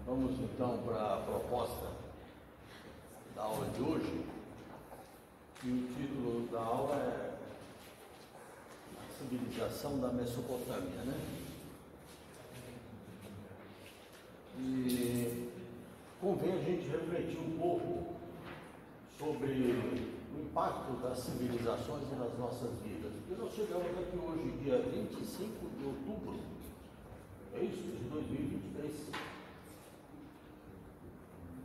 Vamos então para a proposta da aula de hoje. E o título da aula é A Civilização da Mesopotâmia, né? E convém a gente refletir um pouco sobre o impacto das civilizações nas nossas vidas. Porque nós chegamos aqui hoje, dia 25 de outubro, é isso? De 2023.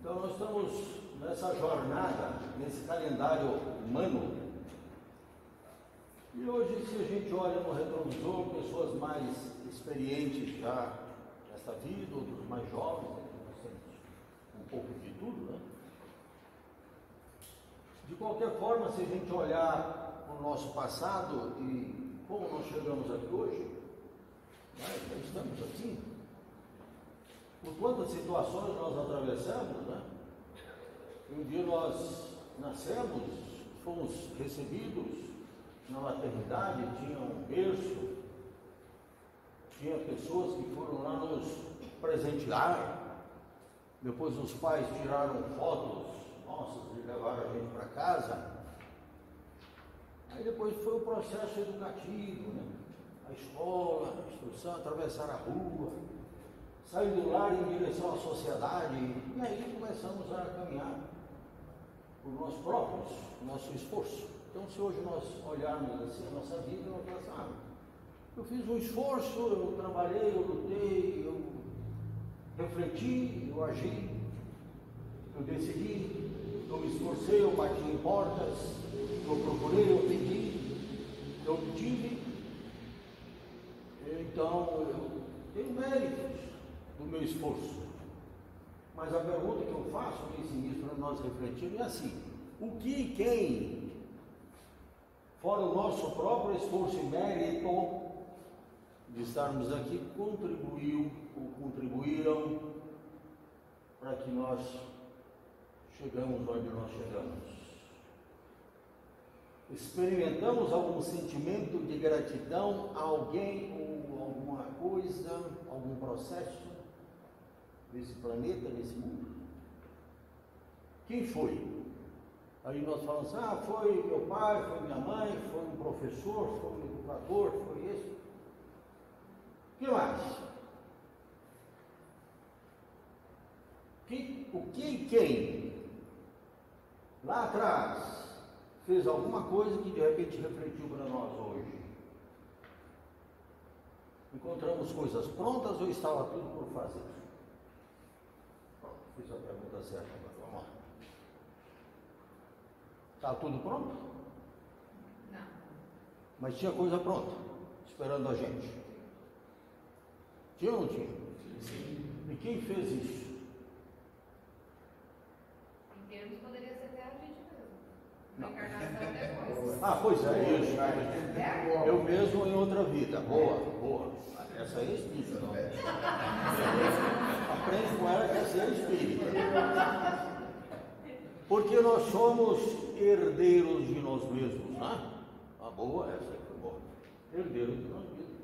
Então nós estamos nessa jornada, nesse calendário humano. E hoje, se a gente olha no retrovisor, pessoas mais experientes já nessa vida, outros mais jovens, nós temos um pouco de tudo, né? De qualquer forma, se a gente olhar o nosso passado e como nós chegamos aqui hoje, nós estamos aqui, por quantas situações nós atravessamos, né? Um dia nós nascemos, fomos recebidos na maternidade, tinha um berço, tinha pessoas que foram lá nos presentear, depois os pais tiraram fotos nossas e levaram a gente para casa. Aí depois foi o processo educativo, né? A escola, a instrução, atravessar a rua, sair do lar em direção à sociedade, e aí começamos a caminhar por nós próprios, nosso esforço. Então, se hoje nós olharmos assim a nossa vida, nós pensamos, eu fiz um esforço, eu trabalhei, eu lutei, eu refleti, eu agi, eu decidi, eu me esforcei, eu bati em portas, eu procurei, eu pedi, eu obtive. Então, eu tenho méritos do meu esforço. Mas a pergunta que eu faço nesse início para nós refletirmos é assim: o que e quem, fora o nosso próprio esforço e mérito de estarmos aqui, contribuiu ou contribuíram para que nós chegamos onde nós chegamos? Experimentamos algum sentimento de gratidão a alguém ou alguma coisa, algum processo desse planeta, desse mundo? Quem foi? Aí nós falamos, foi meu pai, foi minha mãe, foi um professor, foi um educador, foi esse. O que mais? O que e quem lá atrás fez alguma coisa que de repente refletiu para nós hoje? Encontramos coisas prontas ou estava tudo por fazer? Pronto, fiz a pergunta certa agora, vamos lá. Está tudo pronto? Não. Mas tinha coisa pronta, esperando a gente. Tinha ou não tinha? Sim. E quem fez isso? Em termos, poderia ser até a gente mesmo. Não. A encarnação depois. Pois é, isso. Eu mesmo em outra vida. Boa. Essa é espírita. Aprende com ela que essa é espírita. Porque nós somos herdeiros de nós mesmos, né? Boa, essa aí foi boa. Herdeiros de nós mesmos.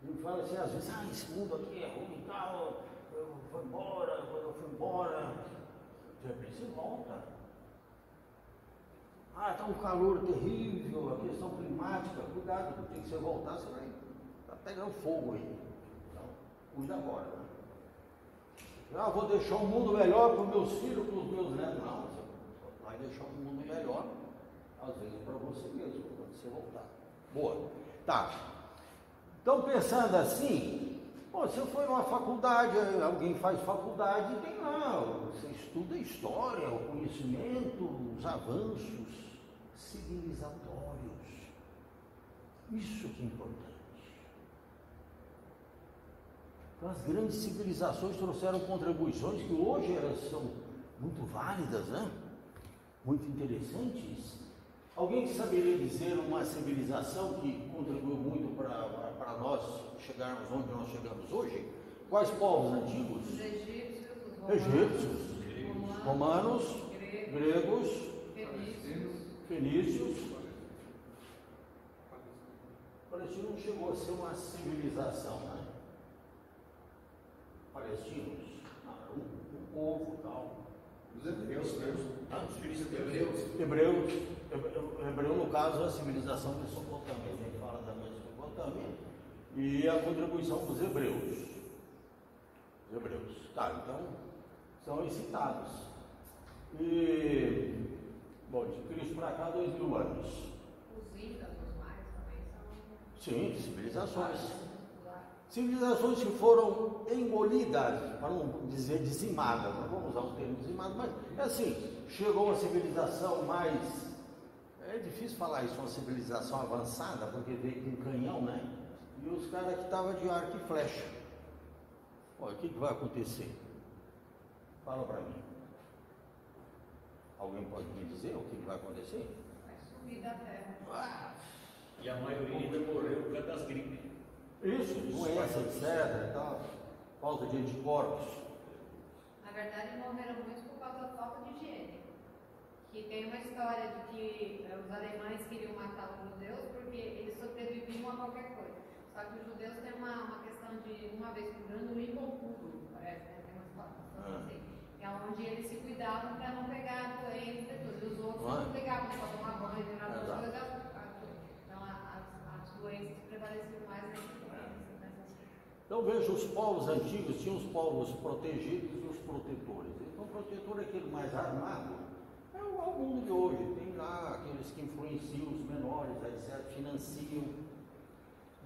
E me fala assim, às vezes, esse mundo aqui é ruim e tal, eu vou embora, quando eu fui embora, de repente você volta. Está um calor terrível, a questão climática, cuidado, tem que você voltar, você vai pegando fogo aí. Então, cuida agora, né? Vou deixar um mundo melhor para os meus filhos, para os meus netos. Não, você vai deixar um mundo melhor, às vezes para você mesmo, quando você voltar. Boa. Tá. Então, pensando assim, você foi numa faculdade, alguém faz faculdade, e tem lá, você estuda a história, o conhecimento, os avanços civilizatórios. Isso que é importante. Então, as grandes civilizações trouxeram contribuições que hoje elas são muito válidas, né? Muito interessantes. Alguém saberia dizer uma civilização que contribuiu muito para nós chegarmos onde nós chegamos hoje? Quais povos antigos? Os egípcios, Egípcios, romanos, gregos, fenícios. O Palestina não chegou a ser uma civilização, né? palestinos? Não, era um povo e tal. Os hebreus mesmo. Ah, Os filhos de hebreus. Hebreu, no caso, a civilização mesopotâmica, a gente fala da Mesopotâmia, e a contribuição dos hebreus. Os hebreus. Tá, então, são excitados. E, bom, de Cristo para cá, 2000 anos. Os incas, os maias também são. Sim, civilizações. Civilizações que foram engolidas, para não dizer dizimadas, não vamos usar o termo dizimado, mas é assim, chegou uma civilização mais, é difícil falar isso, uma civilização avançada, porque veio com canhão, né? E os caras que estavam de arco e flecha. Olha, o que vai acontecer? Fala para mim. Alguém pode me dizer o que vai acontecer? Vai subir da terra. Ah, E a maioria ainda morreu por causa das gripes. isso, doença, etc. E tal, falta de anticorpos. Na verdade, morreram muitos por causa da falta de higiene. Que tem uma história de que os alemães queriam matar os judeus porque eles sobreviviam a qualquer coisa. Só que os judeus têm uma questão de, uma vez por ano, um impulso, parece, né? Tem uma situação assim. Que é onde eles se cuidavam para não pegar doenças e tudo. E os outros não pegavam para tomar banho, nem nada das coisas. Então, as doenças prevaleciam mais nesse. Então veja, os povos antigos tinham os povos protegidos e os protetores. Então o protetor é aquele mais armado, é o mundo de hoje. Tem lá aqueles que influenciam os menores, etc., financiam,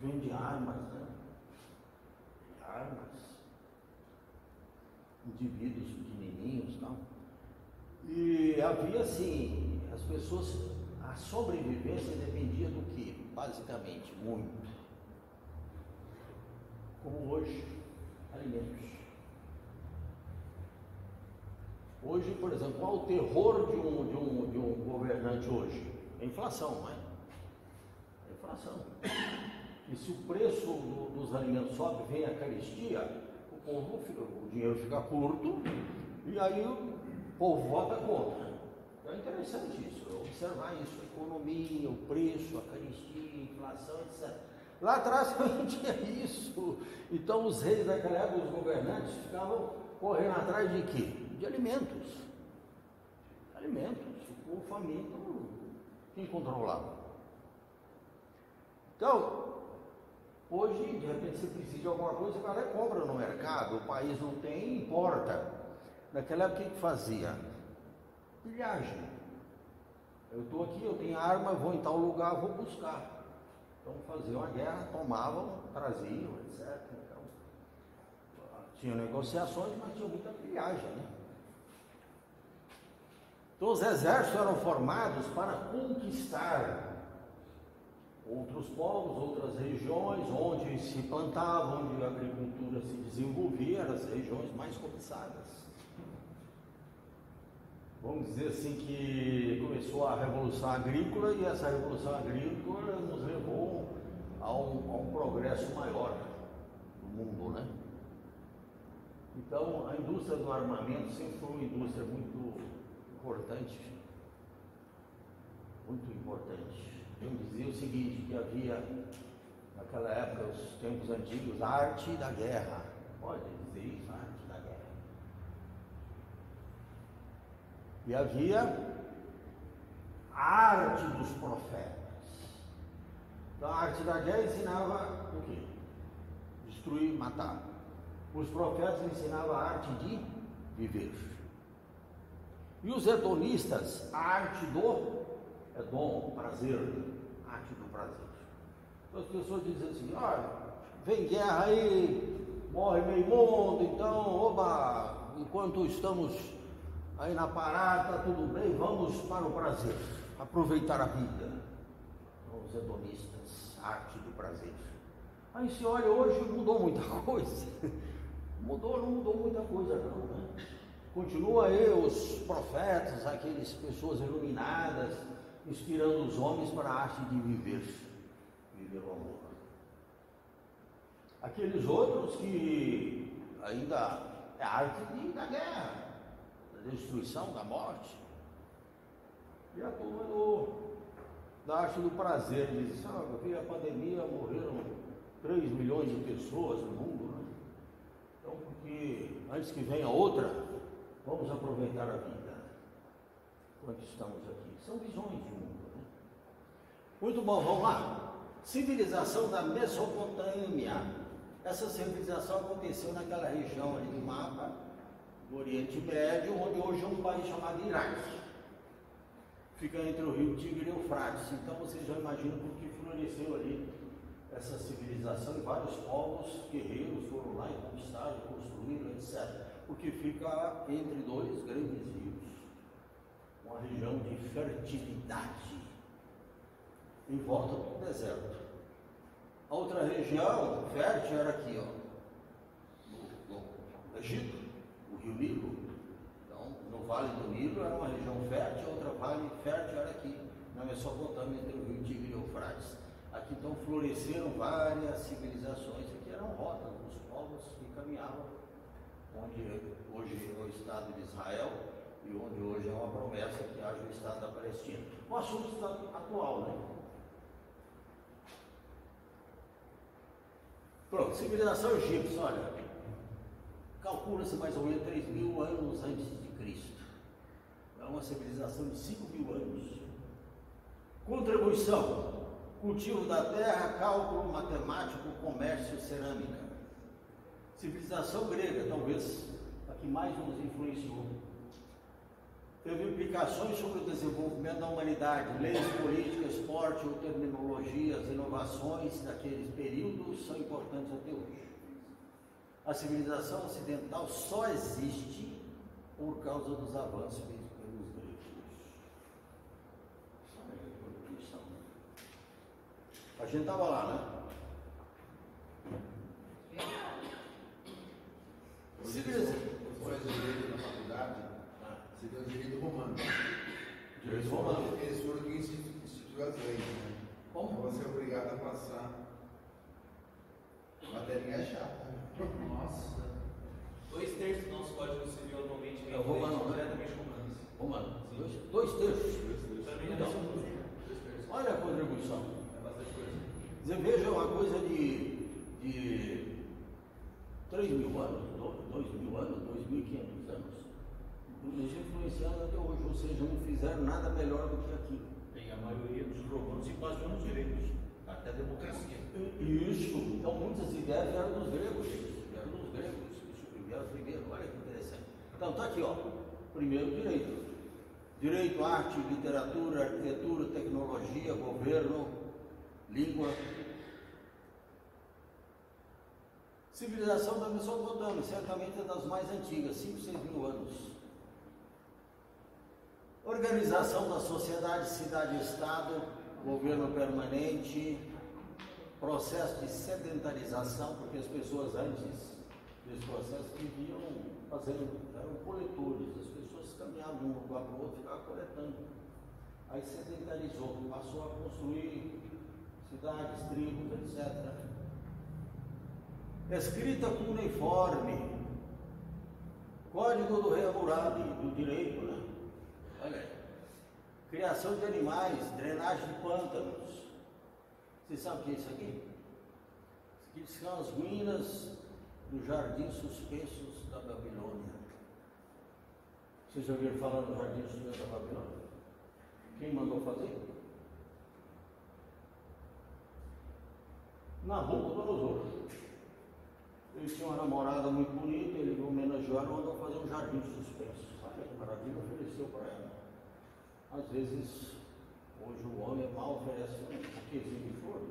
vendem armas, né? Armas, indivíduos pequenininhos e tal. E havia assim, as pessoas, a sobrevivência dependia do quê? Basicamente, muito. Como hoje, alimentos. Hoje, por exemplo, qual o terror de um governante hoje? A inflação, não é? A inflação. E se o preço dos alimentos sobe, vem a carestia, o dinheiro fica curto e aí o povo vota contra. Então é interessante isso, observar isso, a economia, o preço, a carestia, a inflação, etc. Lá atrás não tinha isso. Então os reis daquela época, os governantes, ficavam correndo atrás de quê? De alimentos. Alimentos. O povo faminto, quem controlava? Então, hoje, de repente, você precisa de alguma coisa, o cara compra no mercado, o país não tem, importa. Naquela época, o que fazia? Pilhagem. Eu estou aqui, eu tenho arma, vou em tal lugar, vou buscar. Então faziam a guerra, tomavam, traziam, etc. Então, tinham negociações, mas tinha muita pilhagem, né? Então os exércitos eram formados para conquistar outros povos, outras regiões, onde se plantava, onde a agricultura se desenvolvia, eram as regiões mais cobiçadas. Vamos dizer assim que começou a Revolução Agrícola e essa Revolução Agrícola nos levou a um progresso maior no mundo, né? Então, a indústria do armamento sempre foi uma indústria muito importante. Muito importante. Eu dizia o seguinte, que havia, naquela época, os tempos antigos, a arte da guerra. Pode dizer isso, a arte da guerra. E havia a arte dos profetas. Então a arte da guerra ensinava o quê? Destruir, matar. Os profetas ensinavam a arte de viver. E os hedonistas, a arte do hedon, prazer, a arte do prazer. Então as pessoas dizem assim, olha, vem guerra aí, morre meio mundo, então, oba, enquanto estamos aí na parada, tá tudo bem, vamos para o prazer, aproveitar a vida. Os hedonistas, arte do prazer. Aí se olha, hoje mudou muita coisa. Não mudou muita coisa não, né? Continua aí os profetas, aquelas pessoas iluminadas, inspirando os homens para a arte de viver o amor. Aqueles outros que ainda é a arte da guerra, da destruição, da morte. E a turma da arte do prazer, diz, veio a pandemia, morreram 3 milhões de pessoas no mundo, né? Então, porque antes que venha outra, vamos aproveitar a vida enquanto estamos aqui. São visões de mundo, né? Muito bom, vamos lá. Civilização da Mesopotâmia. Essa civilização aconteceu naquela região ali do mapa, do Oriente Médio, onde hoje é um país chamado Iraque. Fica entre o rio Tigre e o Eufrates. Então vocês já imaginam por que floresceu ali essa civilização e vários povos guerreiros foram lá e conquistaram, construíram, etc. Porque fica entre dois grandes rios, uma região de fertilidade, em volta do deserto. A outra região fértil era aqui, ó, no Egito, o rio Nilo. Então, no Vale do Nilo era uma região fértil, a outra vale fértil era aqui, na Mesopotâmia, entre o rio Tigre e o Eufrates. Aqui então floresceram várias civilizações, que eram rotas dos povos que caminhavam, onde hoje é o Estado de Israel e onde hoje é uma promessa que haja o Estado da Palestina. O assunto está atual, né? Pronto, civilização egípcia, olha, calcula-se mais ou menos 3.000 anos antes de Cristo. É uma civilização de 5.000 anos. Contribuição: cultivo da terra, cálculo matemático, comércio, cerâmica. Civilização grega, talvez a que mais nos influenciou. Teve implicações sobre o desenvolvimento da humanidade, leis, política, esporte ou terminologias, inovações daqueles períodos são importantes até hoje. A civilização ocidental só existe por causa dos avanços feitos pelos gregos. A gente estava lá, né? Você faz direito na faculdade, você deu direito romano. Direito romano. Eles foram quem instituiu as leis, né? Como? Você é obrigado a passar. A matéria é chata. Nossa. 2/3 do nosso Código Civil atualmente É o romano, né? diretamente romano. Romano. 2/3. Também Então, é olha a contribuição. bastante coisa. Você veja uma coisa de 3.000 anos, 2.000 anos, 2.500 anos, nos influenciando até hoje, ou seja, não fizeram nada melhor do que aquilo. E a maioria dos romanos se baseou nos direitos, até a democracia. Isso, então muitas ideias vieram dos gregos, isso vieram primeiro, olha que interessante. Então está aqui, ó, primeiro direito, arte, literatura, arquitetura, tecnologia, governo, língua. Civilização da Mesopotâmia, certamente é das mais antigas, 5.000 a 6.000 anos. Organização da sociedade, cidade-estado, governo permanente, processo de sedentarização, porque as pessoas antes desse processo viviam eram coletores, as pessoas caminhavam de um lugar para o outro, ficavam coletando. Aí sedentarizou, passou a construir cidades, tribos, etc. Escrita cuneiforme, Código do Rei Hammurabi, do direito, né? Olha aí. Criação de animais, drenagem de pântanos. Você sabe o que é isso aqui? Isso aqui são as ruínas dos jardins suspensos da Babilônia. Vocês já ouviram falar dos jardins suspensos da Babilônia? Quem mandou fazer? Nabucodonosor. Ele tinha uma namorada muito bonita, ele homenageou ela e mandou fazer um jardim suspenso. Olha que maravilha, ofereceu para ela. Às vezes, hoje o homem mal oferece um buquezinho de flor.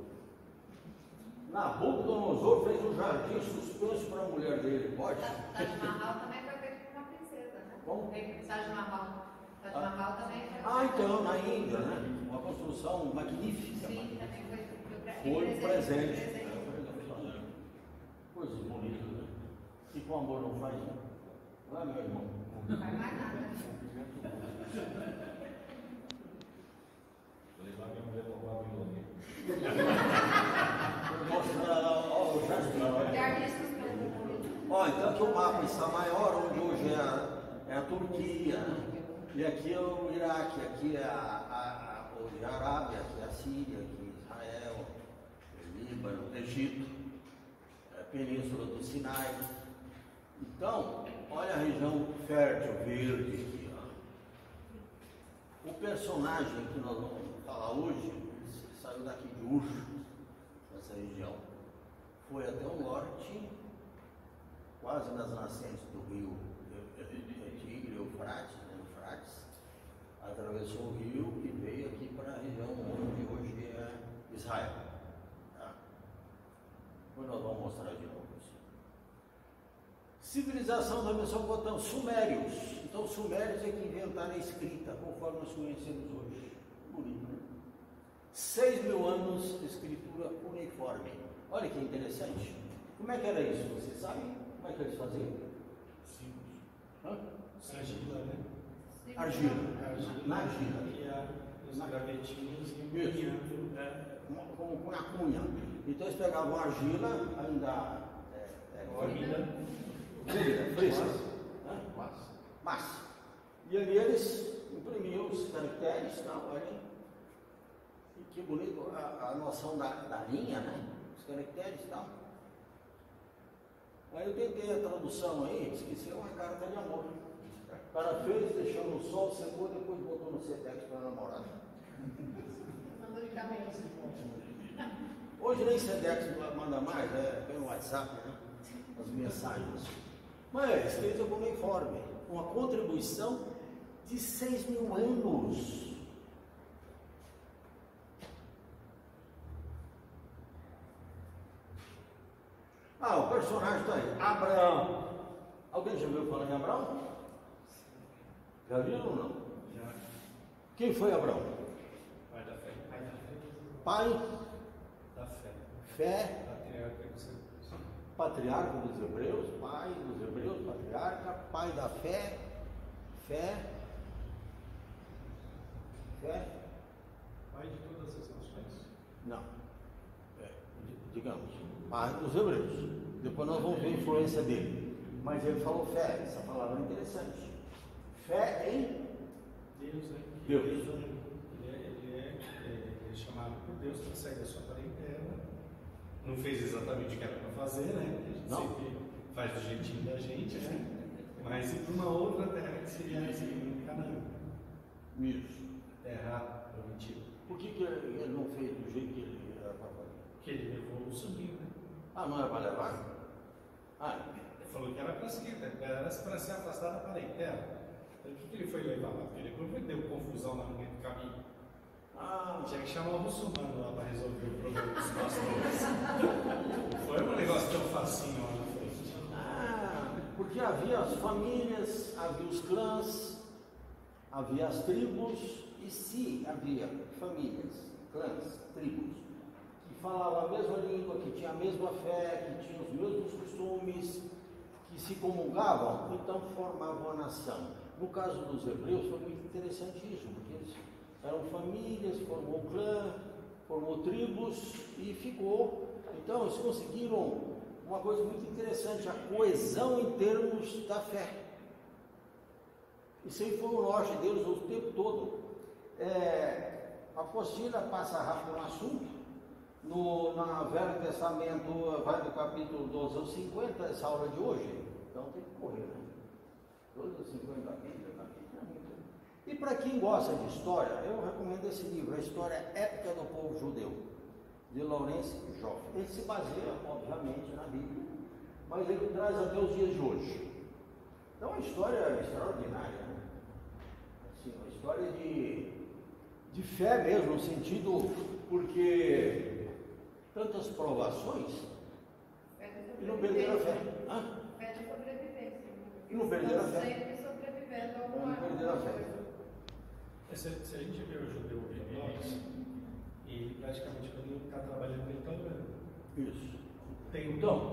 Nabucodonosor fez um jardim suspenso para a mulher dele, pode? Taj Mahal também foi feito por uma princesa, né? Como? Taj Mahal. Taj Mahal também foi. Então, na Índia, né? Uma construção magnífica. Sim, também foi Foi um presente. Coisas bonitas, né? E com amor não faz, né? Não é, meu irmão? Não faz mais nada. Vou levar minha mulher para a Babilônia. Mostra o jardim. Jardim suspenso. Ó, então aqui o mapa está maior, onde hoje é a Turquia, né? E aqui é o Iraque, aqui é hoje a Arábia, aqui é a Síria, aqui é Israel, o Líbano, o Egito, a Península do Sinai. Então, Olha a região fértil, verde aqui, ó. O personagem que nós vamos falar hoje saiu daqui de Ucho, essa região. Foi até o norte, quase nas nascentes do rio Tigre, Eufrates, atravessou o rio e veio aqui para a região onde hoje é Israel. Tá? Depois nós vamos mostrar de novo isso. Civilização da Mesopotâmia, Sumérios. Então, Sumérios é que inventaram a escrita, conforme nós conhecemos hoje. Bonito, né? 6.000 anos de escritura uniforme. Olha que interessante. Como é que era isso? Vocês sabem? Como é que eles faziam? Simples. Argila, né? Argila. Na argila. E os gravetinhos e punhando, com a cunha. Então eles pegavam argila, ainda fresca, massa. E ali eles imprimiam os caracteres, tá? Olha, que bonito a noção da linha, né? Os caracteres e tal. Aí eu tentei a tradução aí, esqueci uma carta de amor. O cara fez, deixou no sol, secou, depois botou no Sedex para namorar. Hoje nem Sedex manda mais, pelo WhatsApp, né? As mensagens. Mas é escrito como informe, uma contribuição de 6.000 anos. O personagem está aí, Abraão. Alguém já ouviu falar em Abraão? Já viram ou não? Já. Quem foi Abraão? Pai da fé. Pai Da fé. Fé. Patriarca Patriarca dos Hebreus. dos Hebreus, pai dos Hebreus, patriarca, pai da fé, fé, Pai de todas as nações. não, digamos, pai dos Hebreus. Depois nós vamos ver a influência dele. Mas ele falou fé, essa palavra é interessante. Fé em Deus, né? Deus. Ele é chamado por Deus para sair da sua parentela. Não fez exatamente o que era para fazer, né? A gente Não. sempre faz do jeitinho da gente, né? Mas ir para uma outra terra que seria em Canaã. Isso. Terra prometida. Por que ele não fez do jeito que ele era para fazer? Que ele levou o sobrinho, né? Não era para levar? Ele falou que era para seguir, né? Era para se afastar da parentela. Então, o que ele foi levar lá? Porque ele deu confusão no meio do caminho. Tinha que chamar o muçulmano lá para resolver o problema dos pastores. Foi um negócio tão facinho lá na frente. Porque havia as famílias, havia os clãs, havia as tribos, e se havia famílias, clãs, tribos, que falavam a mesma língua, que tinham a mesma fé, que tinham os mesmos costumes, que se comungavam, então formavam a nação. No caso dos hebreus foi muito interessante isso, porque eles eram famílias, formou clã, formou tribos e ficou. Então eles conseguiram uma coisa muito interessante, a coesão em termos da fé. Isso aí foi o norte deles o tempo todo. A apostila passa rápido no assunto. No Velho Testamento vai do capítulo 12 ao 50, essa aula de hoje. Então tem que correr, né? 12 ao 50 capítulos é muito. E para quem gosta de história, eu recomendo esse livro, A História Épica do Povo Judeu, de Laurence Joffre. Ele se baseia, obviamente, na Bíblia, mas ele traz até os dias de hoje. Então, é uma história extraordinária, né? Assim, uma história de fé mesmo, no sentido, porque tantas provações e não perderam a fé. Fé de sobrevivência. E não perderam a fé. Sempre sobrevivendo a alguma Não perderam a fé. coisa. Se a gente vê o judeu ortodoxo, e praticamente quando ele está trabalhando, ele está orando. Isso. Tem Então,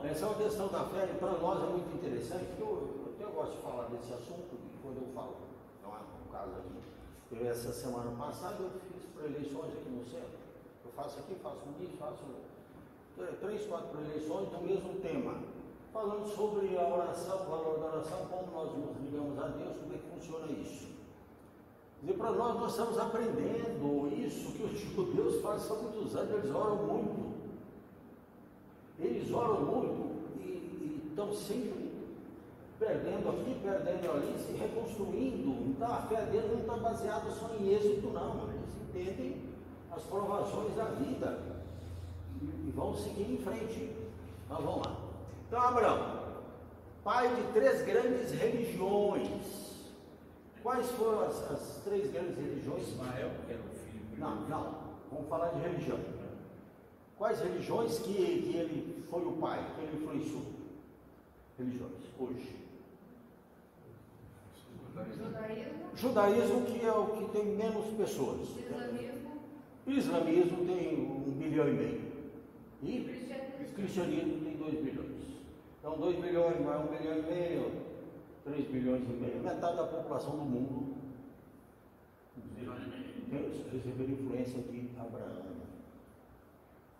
essa é uma questão da fé, e para nós é muito interessante, porque eu até gosto de falar desse assunto, quando eu falo, no caso aqui, essa semana passada eu fiz pré-eleições aqui no centro. Eu faço aqui, faço ali, faço 3, 4 pré-eleições do mesmo tema, falando sobre a oração, o valor da oração, como nós nos ligamos a Deus, como é que funciona isso. E para nós estamos aprendendo isso que os judeus fazem há muitos anos, eles oram muito. Eles oram muito e estão sempre perdendo aqui, perdendo ali, se reconstruindo. Então a fé deles não está baseada só em êxito, não. Eles entendem as provações da vida e vão seguir em frente. Então vamos lá. Então Abraão, pai de 3 grandes religiões. Quais foram as 3 grandes religiões? Ismael, que era o filho. Não. Vamos falar de religião. Quais religiões que ele foi o pai, que ele influenciou? Religiões, hoje. Judaísmo, que é o que tem menos pessoas. Islamismo tem 1,5 bilhão. E cristianismo tem 2 bilhões. Então 2 bilhões mais 1,5 bilhão, 3 bilhões e meio. Metade da população do mundo receberam influência de Abraão.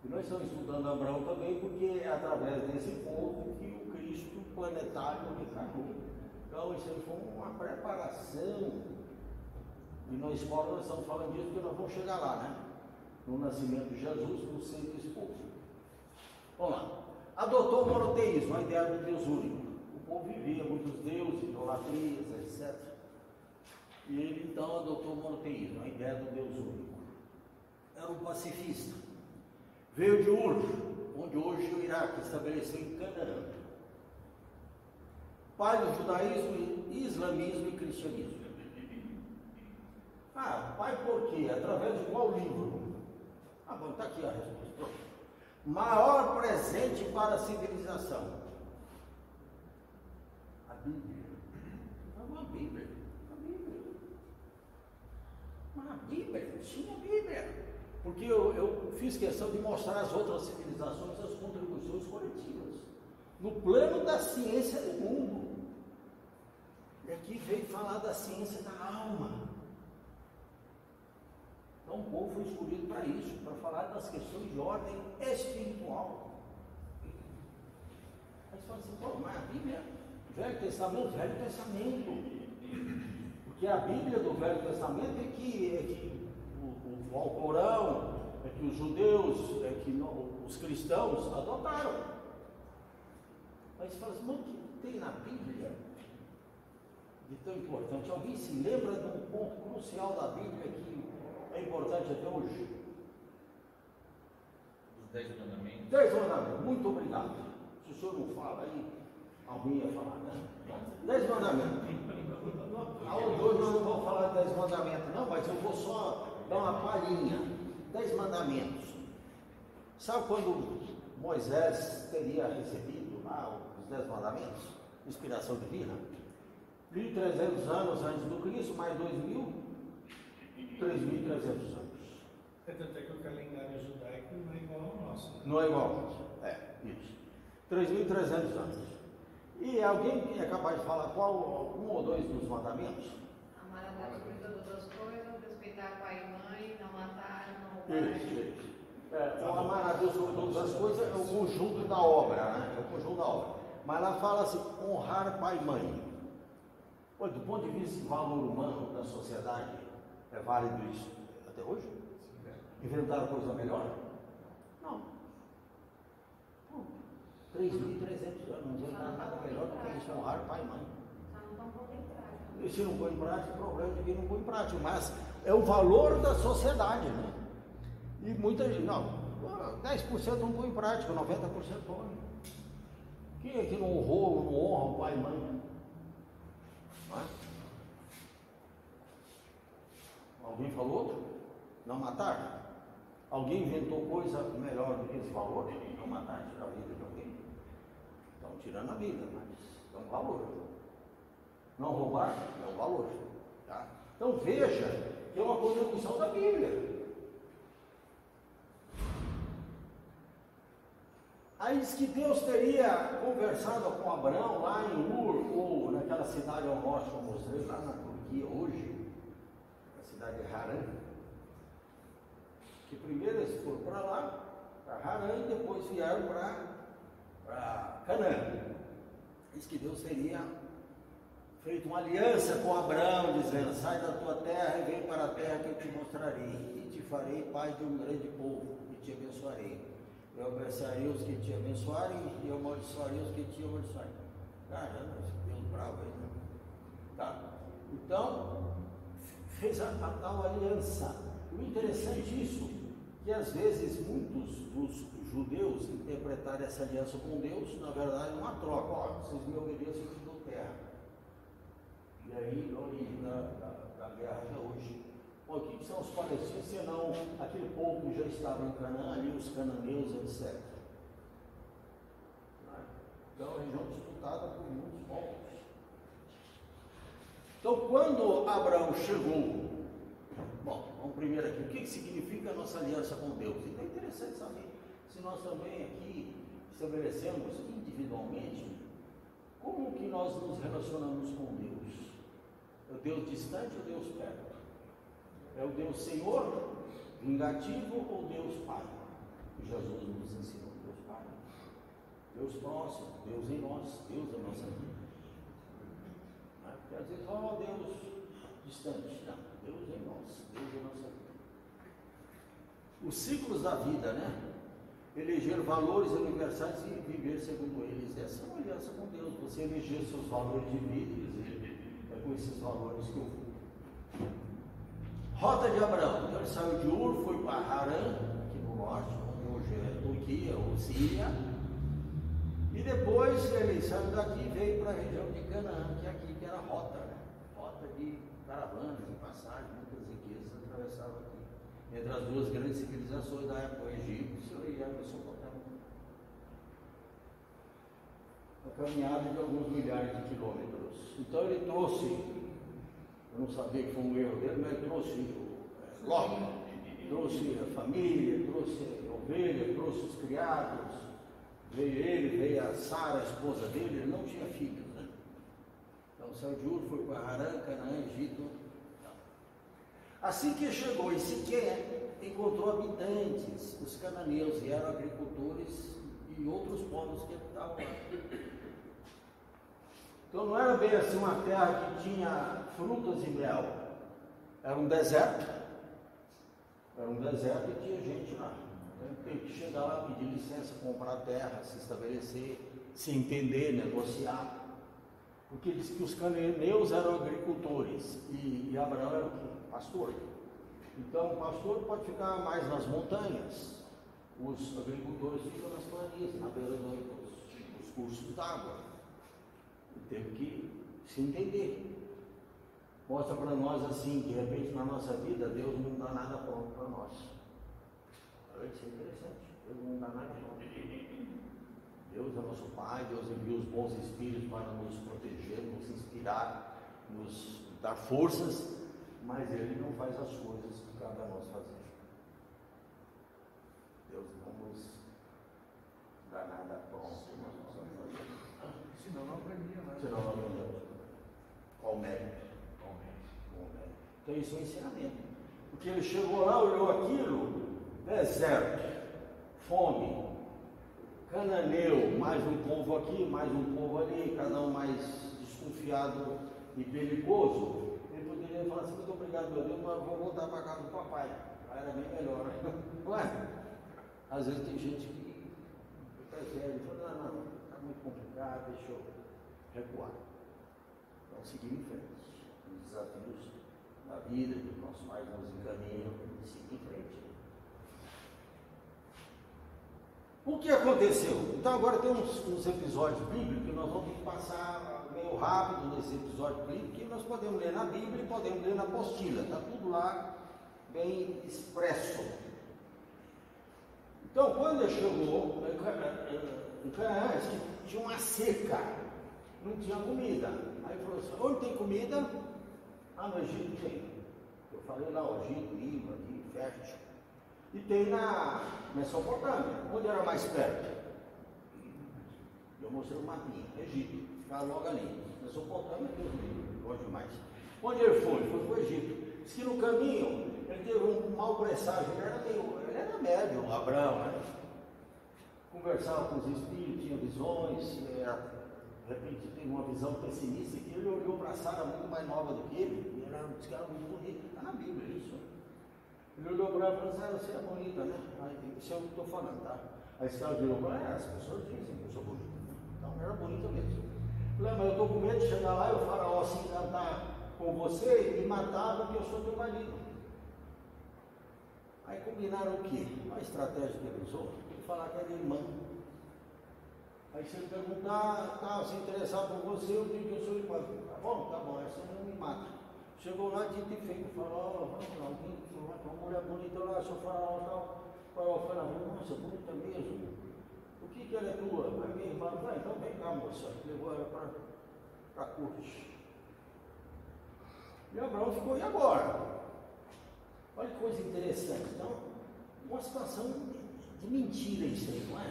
E nós estamos estudando Abraão também porque é através desse povo que o Cristo planetário encarnou. Então isso aí foi uma preparação. E na escola nós estamos falando disso porque nós vamos chegar lá, né? No nascimento de Jesus, no seio desse povo. Vamos lá. Adotou o monoteísmo, a ideia do Deus único. O povo vivia muitos deuses, idolatrias, etc. E ele então adotou o monoteísmo, a ideia do Deus único. Era um pacifista. Veio de Ur, onde hoje o Iraque, estabeleceu em Canaã. Pai do judaísmo, islamismo e cristianismo. Pai por quê? Através de qual livro? Bom, está aqui a resposta. Maior presente para a civilização. A Bíblia. Não, a Bíblia. Mas a Bíblia, sim, a Bíblia. Porque eu fiz questão de mostrar às outras civilizações as contribuições coletivas. No plano da ciência do mundo. E aqui veio falar da ciência da alma. Então o povo foi escolhido para isso, para falar das questões de ordem espiritual. Aí você fala assim, mas a Bíblia, Velho Testamento. Porque a Bíblia do Velho Testamento é que o Alcorão, é que os judeus, é que os cristãos adotaram. Aí você fala assim, mas o que tem na Bíblia de tão importante? Alguém se lembra de um ponto crucial da Bíblia que é importante até hoje? Os 10 mandamentos. 10 mandamentos, muito obrigado. Se o senhor não fala aí, alguém ia falar, né? 10 mandamentos. Hoje nós não vamos falar de 10 mandamentos, não, mas eu vou só dar uma palhinha. 10 mandamentos. Sabe quando Moisés teria recebido lá os 10 mandamentos? Inspiração divina? 1.300 anos antes do Cristo, mais 2.000, 3.300 anos. É tanto é que o calendário judaico não é igual ao nosso. Né? Não é igual ao nosso. Isso. 3.300 anos. E alguém é capaz de falar qual um ou dois dos mandamentos? Amar a Deus sobre todas as coisas, respeitar pai e mãe, não matar, não roubar. Isso. Amar a Deus sobre todas as coisas é o conjunto da obra, né? É o conjunto da obra. Mas lá fala-se honrar pai e mãe. Pois, do ponto de vista do valor humano da sociedade, é válido isso até hoje? Inventaram coisa melhor? Não. 3.300 anos, não inventaram nada melhor do que isso, honrar pai e mãe. E se não põe em prática, o problema é que não põe em prática, mas é o valor da sociedade, né? E muita gente, não, 10% não põe em prática, 90% põe. Quem é que não honrou, não honra o pai e mãe? Não é? Alguém falou outro? Não matar? Alguém inventou coisa melhor do que esse valor? Não matar, tirar a vida de alguém. Estão tirando a vida, mas é um valor. Não roubar é um valor. Tá? Então veja que é uma contribuição da Bíblia. Aí diz que Deus teria conversado com Abraão lá em Ur, ou naquela cidade ao norte, como eu mostrei, lá na Turquia hoje, a cidade de Harã. Que primeiro eles foram para lá, para Harã, e depois vieram para Canaã. Diz que Deus teria feito uma aliança com Abraão, dizendo, sai da tua terra e vem para a terra que eu te mostrarei, e te farei pai de um grande povo, e te abençoarei. Eu abençoarei os que te abençoarem, e eu amaldiçoarei os que te amaldiçoarem. Caramba, esse Deus bravo aí, né? Tá? Então, fez a tal aliança. O interessante disso, que às vezes muitos dos judeus interpretaram essa aliança com Deus, na verdade, uma troca. Ó, vocês me obedeçam, eu te dou terra. E aí, a origem da guerra até hoje. Bom, o que são os palestinos, senão aquele povo que já estava em Canaã, ali os cananeus, etc. Então, a região disputada por muitos povos. Então, quando Abraão chegou, bom, vamos primeiro aqui, o que significa a nossa aliança com Deus? Então é interessante saber se nós também aqui estabelecemos individualmente como que nós nos relacionamos com Deus. É o Deus distante ou Deus perto? É o Deus Senhor, vingativo ou Deus Pai? Jesus nos ensinou, Deus Pai. Deus próximo, Deus em nós, Deus da nossa vida. Quer dizer, ó Deus distante, não, Deus em nós, Deus em nossa vida. Os ciclos da vida, né? Eleger valores universais e viver segundo eles. Essa é uma aliança com Deus. Você eleger seus valores de vida e dizer, é com esses valores que eu vou. Rota de Abraão. Então ele saiu de Ur, foi para Harã, aqui no norte, onde hoje é Turquia ou Síria. E depois ele saiu daqui e veio para a região de Canaã, que é aqui, que era rota, né? Rota de caravanas, de passagem, muitas riquezas atravessavam aqui. Entre as duas grandes civilizações da época, o Egito e a Mesopotâmia. Uma caminhada de alguns milhares de quilômetros. Então ele trouxe, eu não sabia que foi um erro dele, mas ele trouxe Ló, trouxe a família, trouxe a ovelha, trouxe os criados. Veio ele, veio a Sara, a esposa dele, ele não tinha filhos, né? Então saiu de Ur, foi para Harã, Canaã, Egito. Assim que chegou em Siquém, encontrou habitantes, os cananeus, e eram agricultores e outros povos que habitavam lá. Então não era bem assim uma terra que tinha frutas e mel, era um deserto. Era um deserto e tinha gente lá. Tem que chegar lá, pedir licença, comprar terra, se estabelecer, se entender, negociar. Porque diz que os cananeus eram agricultores e Abraão era o quê? Pastor. Então o pastor pode ficar mais nas montanhas, os agricultores ficam nas planícies, na beira dos cursos d'água. E teve que se entender. Mostra para nós assim, de repente na nossa vida, Deus não dá nada pronto para nós. Isso é interessante. Deus não dá nada pronto. Deus é nosso Pai, Deus envia os bons espíritos para nos proteger, nos inspirar, nos dar forças, mas Ele não faz as coisas que cabe a nós fazer. Deus não nos dá nada pronto. Senão não aprendia, né? Senão não aprendemos. Qual mérito? Então isso é um ensinamento. Porque ele chegou lá, olhou aquilo, deserto, fome, cananeu, mais um povo aqui, mais um povo ali, cada um mais desconfiado e perigoso. Ele poderia falar assim, muito obrigado, meu Deus, mas vou voltar para casa do papai. Aí era bem melhor, né? Ué, às vezes tem gente que prefere, fala, não, está muito complicado, deixa eu recuar. Então seguir em frente. Os desafios da vida, que nossos pais nos encaminham e seguir em frente. O que aconteceu? Então agora tem uns episódios bíblicos que nós vamos ter que passar meio rápido nesse episódio bíblico, que nós podemos ler na Bíblia e podemos ler na apostila, está tudo lá bem expresso. Então quando ele chegou em Canaã, tinha uma seca, não tinha comida. Aí falou assim, onde tem comida? Ah, no Egito tem. Eu falei lá, o Egito, Líbano, aqui, fértil. E tem na Mesopotâmia, onde era mais perto. Eu mostrei o mapinha, Egito, ficava logo ali. Mesopotâmia, Deus me livre, longe demais. Onde ele foi? Foi para o Egito. Diz que no caminho ele teve um mau presságio, ele era médio, Abraão, né? Conversava com os espíritos, tinha visões, de repente teve uma visão pessimista, que ele olhou para Sara muito mais nova do que ele, e ela disse que era muito bonita, está na Bíblia isso. Ele olhou para ela e falou assim, você é bonita, né? Isso é o que eu estou falando, tá? Aí Sara virou para ela, as pessoas dizem que eu sou bonita. Então ela era bonita mesmo. Falei, mas eu estou com medo de chegar lá e o faraó se encantar com você e me matar porque eu sou teu marido. Aí combinaram o quê? A estratégia que ele usou, ele falar que era irmã. Aí se ele perguntar, se interessar por você, eu digo que eu sou irmã. Tá bom, essa não me mata. Chegou lá, dito e feito, falou, vamos lá, alguém falou, uma mulher bonita lá, seu faraó tal. O faraó falou, nossa, bonita mesmo. O que ela é tua? A minha irmã. Falei, então vem cá, moça. Levou ela para a corte. E Abraão ficou, e agora? Olha que coisa interessante. Então, uma situação de mentira isso aí, não é?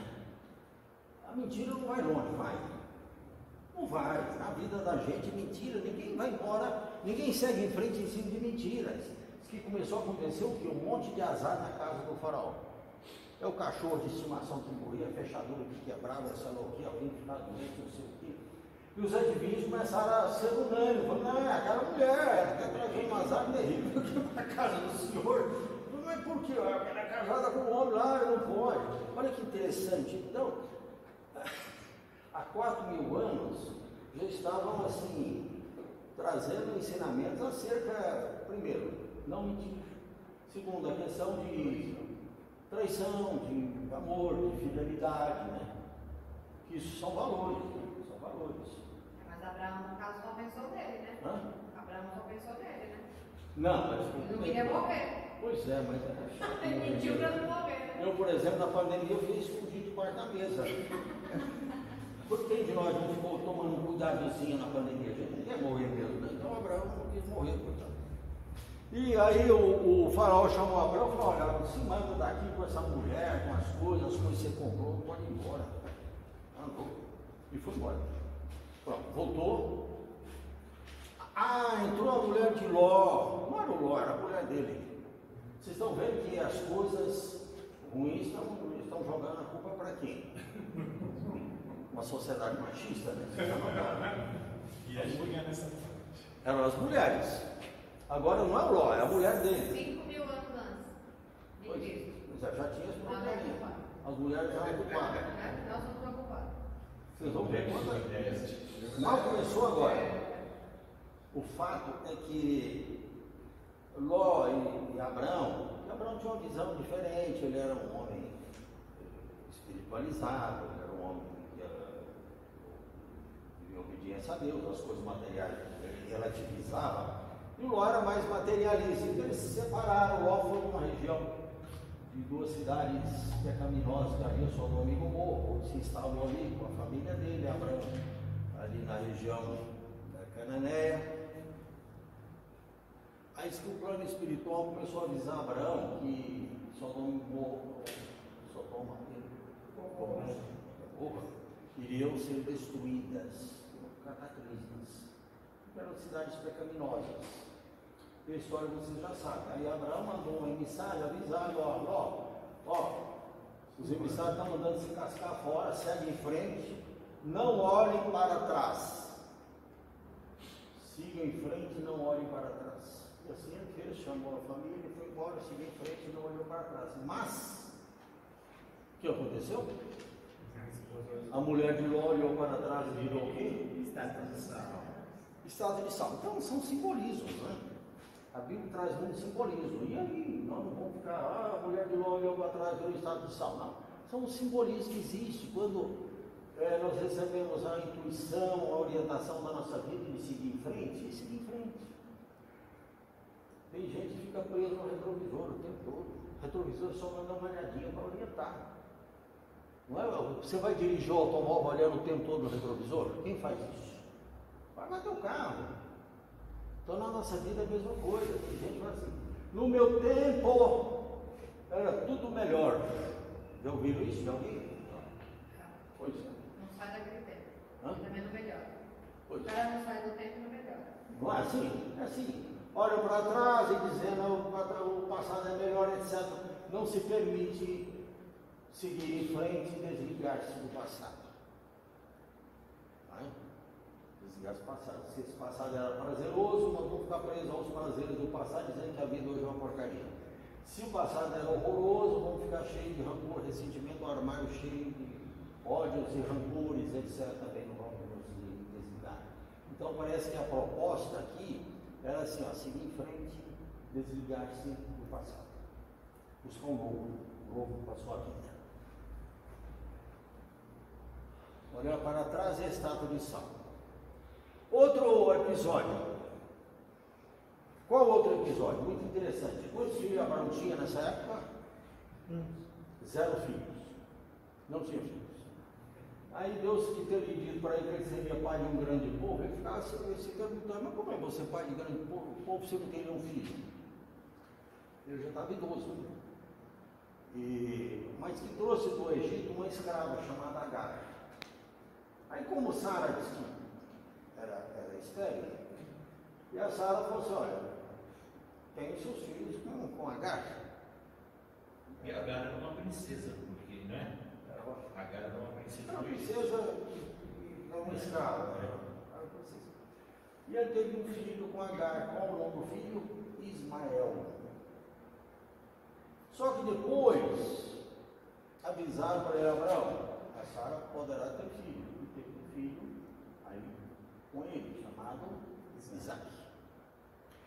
A mentira não vai longe, vai? Não vai. Na vida da gente, mentira, ninguém vai embora, ninguém segue em frente em cima de mentiras. Isso que começou a acontecer o quê? Um monte de azar na casa do faraó. É o cachorro de estimação que morria, a fechadura que quebrava, sei lá o que, alguém que ficava doente, não sei o que. E os adivinhos começaram a ser unânimes, falando, não, é aquela mulher, está trazendo um azar terrível aqui para a casa do senhor. Não é porque ela é casada com um homem lá, não pode. Olha que interessante. Então, há 4.000 anos, já estavam assim, trazendo ensinamentos acerca, primeiro, não mentir. Segundo, a questão de traição, de amor, de fidelidade, né? Que isso são valores, né? São valores. Mas Abraão, no caso, só pensou nele, né? Abraão só pensou nele, né? Não, mas... Ele não queria morrer. Pois é, mas é chato. Ele mentiu para não morrer, né? Eu, por exemplo, na pandemia, eu fiz fugir debaixo da mesa. Por quem de nós não ficou tomando um cuidadozinho na pandemia? A gente não ia morrer mesmo, né? Então Abraão não quis morrer, coitado. E aí o faraó chamou Abraão e falou, olha, se manda daqui com essa mulher, com as coisas que você comprou, pode ir embora. Andou. E foi embora. Pronto, voltou. Entrou a mulher de Ló. Não era o Ló, era a mulher dele. Vocês estão vendo que as coisas ruins estão jogando a culpa para quem? Uma sociedade machista, né? E a mulher nessa parte. Eram as mulheres. Agora não é o Ló, é a mulher dele. 5.000 anos antes de Pois, Cristo. já tinha esse Nós problema. somos culpados. As mulheres já eram culpadas. Nós somos preocupados. Vocês vão ver quando mal começou agora. O fato é que Ló e Abraão tinha uma visão diferente, ele era um homem espiritualizado, ele era um homem que vivia obediência a Deus, as coisas materiais ele relativizava, e Ló era mais materialista, então eles se separaram. Ló foi para uma região de 2 cidades pecaminosas que havia Sodoma e Gomorra, se instalou ali com a família dele, Abraão, ali na região da Cananéia. Aí que o plano espiritual começou a avisar Abraão que Sodoma e Gomorra iriam ser destruídas por cataclismos, eram cidades pecaminosas. E a história vocês já sabem. Aí Abraão mandou um emissário avisando, os emissários estão mandando se cascar fora, segue em frente, não olhem para trás. Sigam em frente e não olhem para trás. E assim ele fez, chamou a família, foi embora, seguiu em frente e não olhou para trás. Mas, o que aconteceu? A mulher de Ló olhou para trás e virou o quê? Estado de sal. Estado de sal. Então são simbolismos, né? A Bíblia traz muito simbolismo. E aí, nós não vamos ficar, a mulher de Ló olhou para trás e virou estado de sal. Não. São os simbolismos que existem quando nós recebemos a intuição, a orientação da nossa vida de seguir em frente, e seguir em frente. Tem gente que fica preso no retrovisor o tempo todo. O retrovisor só manda uma olhadinha para orientar. Não é? Você vai dirigir o automóvel olhando o tempo todo no retrovisor? Quem faz isso? Vai bater o carro. Então na nossa vida é a mesma coisa. Tem gente que fala assim, no meu tempo era tudo melhor. Já ouviram isso? Já ouviram? Pois é. Não sai daquele tempo. Também não melhora. Pois O cara não sai do tempo e não melhora. Não é assim? É assim. Olha para trás e dizendo o passado é melhor, etc. Não se permite seguir em frente e desligar-se do passado. Vai? Desligar-se do passado. Se esse passado era prazeroso, nós vamos ficar presos aos prazeres do passado, dizendo que a vida hoje é uma porcaria. Se o passado era horroroso, vamos ficar cheios de rancor, ressentimento, o armário cheio de ódios e rancores, etc. Também não vamos nos desligar. Então parece que a proposta aqui era assim, ó, seguir em frente, desligar-se do passado. Buscar um novo para a sua vida. Olhar para trás é a estátua de sal. Outro episódio. Qual outro episódio? Muito interessante. Quantos filhos Abraão tinha nessa época? 0 filhos. Não tinha filhos. Aí Deus que teria dito para ele que ele seria pai de um grande povo, ele ficava se perguntando, mas como é você pai de grande povo se não tem nenhum filho? Ele já estava idoso. Né? Mas que trouxe do Egito uma escrava chamada Agar. Aí como Sara disse que era estéril, e a Sara falou assim, olha, tem seus filhos com Agar. E Agar era uma princesa, porque, né? Agar era uma princesa. Uma princesa é uma escrava. E ele teve um filho com Agar. Qual o nome do filho? Ismael. Só que depois avisaram para ele, Abraão, a Sara poderá ter filho. E teve um filho aí com ele, chamado Isaac.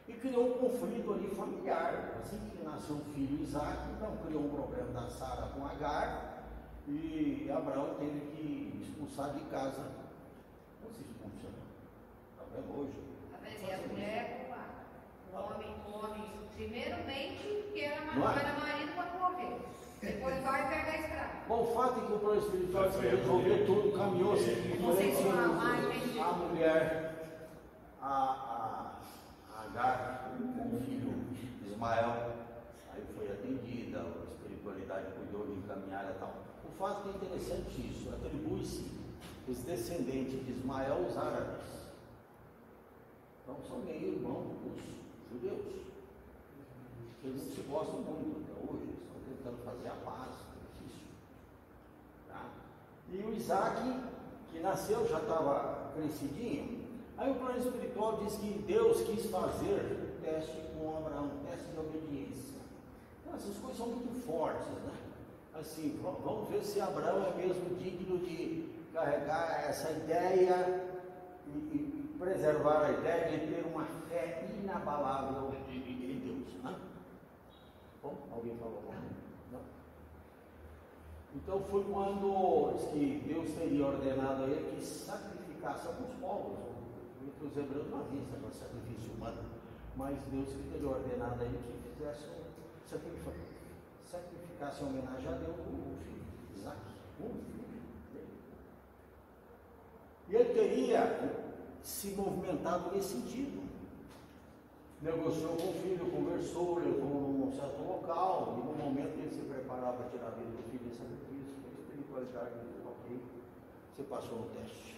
E criou um conflito ali familiar. Assim que nasceu o filho Isaac, então criou um problema da Sara com Agar. E Abraão teve que expulsar de casa. Não se expulsa, está vendo hoje? Está vendo? E a mulher, o homem, primeiramente, que era marido para morrer. Depois vai pegar a escrava. Bom, o fato é que o plano espiritual se resolver tudo, caminhou-se a mulher, a Agar, o filho Ismael, aí foi atendida, a espiritualidade cuidou de encaminhar e tal. O fato é interessante isso, atribui-se os descendentes de Ismael aos árabes. Então são meio irmãos dos judeus. Eles não se gostam muito até hoje, eles estão tentando fazer a paz, é difícil. Tá? E o Isaac, que nasceu, já estava crescidinho. Aí o plano espiritual diz que Deus quis fazer teste com Abraão, teste de obediência. Então essas coisas são muito fortes, né? Assim, vamos ver se Abraão é mesmo digno de carregar essa ideia e preservar a ideia de ter uma fé inabalável em Deus, né? Bom, alguém falou comigo? Não? Então foi quando diz que Deus teria ordenado a ele que sacrificasse alguns povos. Entre os hebreus não havia esse negócio de sacrifício humano, mas Deus que teria ordenado a ele que fizesse um sacrificasse em homenagem a Deus o filho, Isaac, o filho dele. E ele teria se movimentado nesse sentido. Negociou com o filho, conversou, levou num certo local, e no momento que ele se preparava para tirar a vida do filho em sacrifício, a espiritualidade disse, ok, você passou no teste.